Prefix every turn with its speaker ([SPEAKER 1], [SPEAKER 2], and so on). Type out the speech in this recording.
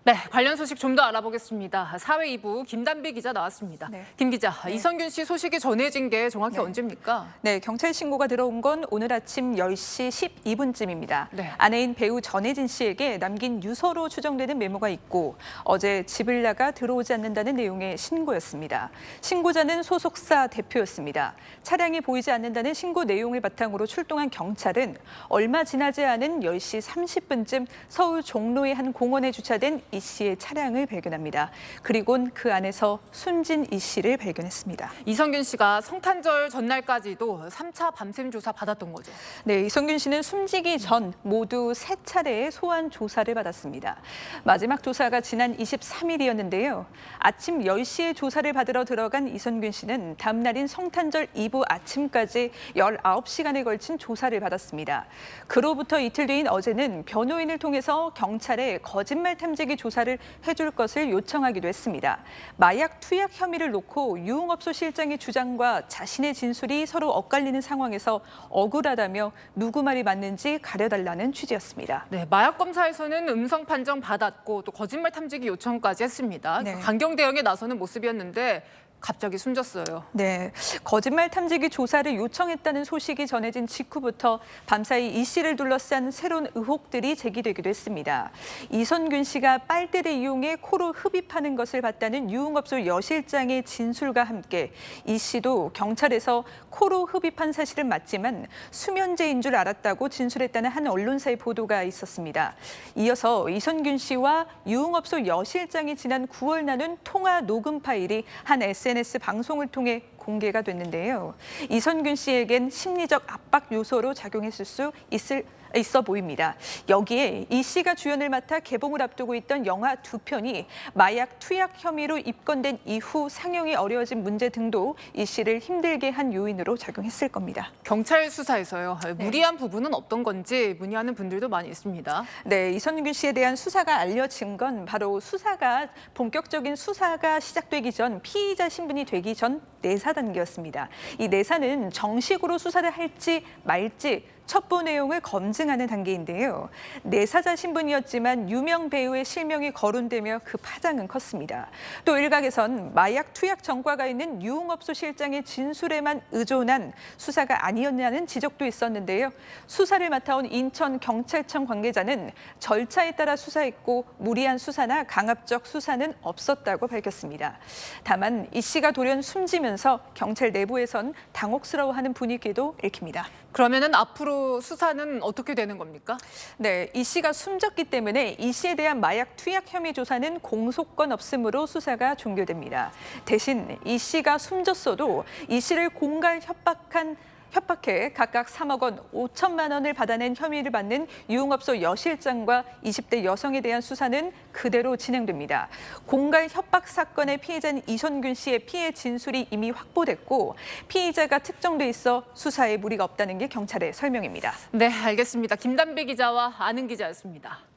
[SPEAKER 1] 네, 관련 소식 좀 더 알아보겠습니다. 사회 2부 김단비 기자 나왔습니다.
[SPEAKER 2] 네.
[SPEAKER 1] 김 기자, 이선균 씨 소식이 전해진 게 정확히
[SPEAKER 2] 네.
[SPEAKER 1] 언제입니까?
[SPEAKER 2] 네, 경찰 신고가 들어온 건 오늘 아침 10시 12분쯤입니다.
[SPEAKER 1] 네.
[SPEAKER 2] 아내인 배우 전혜진 씨에게 남긴 유서로 추정되는 메모가 있고 어제 집을 나가 들어오지 않는다는 내용의 신고였습니다. 신고자는 소속사 대표였습니다. 차량이 보이지 않는다는 신고 내용을 바탕으로 출동한 경찰은 얼마 지나지 않은 10시 30분쯤 서울 종로의 한 공원에 주차된 이 씨의 차량을 발견합니다. 그리곤 그 안에서 숨진 이 씨를 발견했습니다.
[SPEAKER 1] 이선균 씨가 성탄절 전날까지도 3차 밤샘 조사 받았던 거죠.
[SPEAKER 2] 네, 이선균 씨는 숨지기 전 모두 3차례의 소환 조사를 받았습니다. 마지막 조사가 지난 23일이었는데요. 아침 10시에 조사를 받으러 들어간 이선균 씨는 다음 날인 성탄절 이브 아침까지 19시간에 걸친 조사를 받았습니다. 그로부터 이틀 뒤인 어제는 변호인을 통해서 경찰에 거짓말 탐지기 조사를 해줄 것을 요청하기도 했습니다. 마약 투약 혐의를 놓고 유흥업소 실장의 주장과 자신의 진술이 서로 엇갈리는 상황에서 억울하다며 누구 말이 맞는지 가려달라는 취지였습니다.
[SPEAKER 1] 네, 마약 검사에서는 음성 판정 받았고 또 거짓말 탐지기 요청까지 했습니다.
[SPEAKER 2] 네.
[SPEAKER 1] 강경 대응에 나서는 모습이었는데 갑자기 숨졌어요.
[SPEAKER 2] 네, 거짓말 탐지기 조사를 요청했다는 소식이 전해진 직후부터 밤사이 이 씨를 둘러싼 새로운 의혹들이 제기되기도 했습니다. 이선균 씨가 빨대를 이용해 코로 흡입하는 것을 봤다는 유흥업소 여실장의 진술과 함께 이 씨도 경찰에서 코로 흡입한 사실은 맞지만 수면제인 줄 알았다고 진술했다는 한 언론사의 보도가 있었습니다. 이어서 이선균 씨와 유흥업소 여실장이 지난 9월 나눈 통화 녹음 파일이 한 SNS 방송을 통해 공개가 됐는데요. 이선균 씨에겐 심리적 압박 요소로 작용했을 수 있어 보입니다. 여기에 이 씨가 주연을 맡아 개봉을 앞두고 있던 영화 2편이 마약 투약 혐의로 입건된 이후 상영이 어려워진 문제 등도 이 씨를 힘들게 한 요인으로 작용했을 겁니다.
[SPEAKER 1] 경찰 수사에서요. 무리한 부분은 어떤 건지 문의하는 분들도 많이 있습니다.
[SPEAKER 2] 네, 이선균 씨에 대한 수사가 알려진 건 바로 본격적인 수사가 시작되기 전 피의자 신분이 되기 전 내사 단계였습니다. 이 내사는 정식으로 수사를 할지 말지 첩보 내용을 검증하는 단계인데요. 내사자 신분이었지만 유명 배우의 실명이 거론되며 그 파장은 컸습니다. 또 일각에선 마약 투약 전과가 있는 유흥업소 실장의 진술에만 의존한 수사가 아니었냐는 지적도 있었는데요. 수사를 맡아온 인천경찰청 관계자는 절차에 따라 수사했고 무리한 수사나 강압적 수사는 없었다고 밝혔습니다. 다만 이 씨가 돌연 숨지면서 경찰 내부에선 당혹스러워하는 분위기도 읽힙니다.
[SPEAKER 1] 그러면은 앞으로 수사는 어떻게 되는 겁니까?
[SPEAKER 2] 네, 이 씨가 숨졌기 때문에 이 씨에 대한 마약 투약 혐의 조사는 공소권 없음으로 수사가 종결됩니다. 대신 이 씨가 숨졌어도 이 씨를 공갈 협박해 각각 3억 원, 5천만 원을 받아낸 혐의를 받는 유흥업소 여실장과 20대 여성에 대한 수사는 그대로 진행됩니다. 공갈 협박 사건의 피해자인 이선균 씨의 피해 진술이 이미 확보됐고 피의자가 특정돼 있어 수사에 무리가 없다는 게 경찰의 설명입니다.
[SPEAKER 1] 네, 알겠습니다. 김단비 기자와 아는 기자였습니다.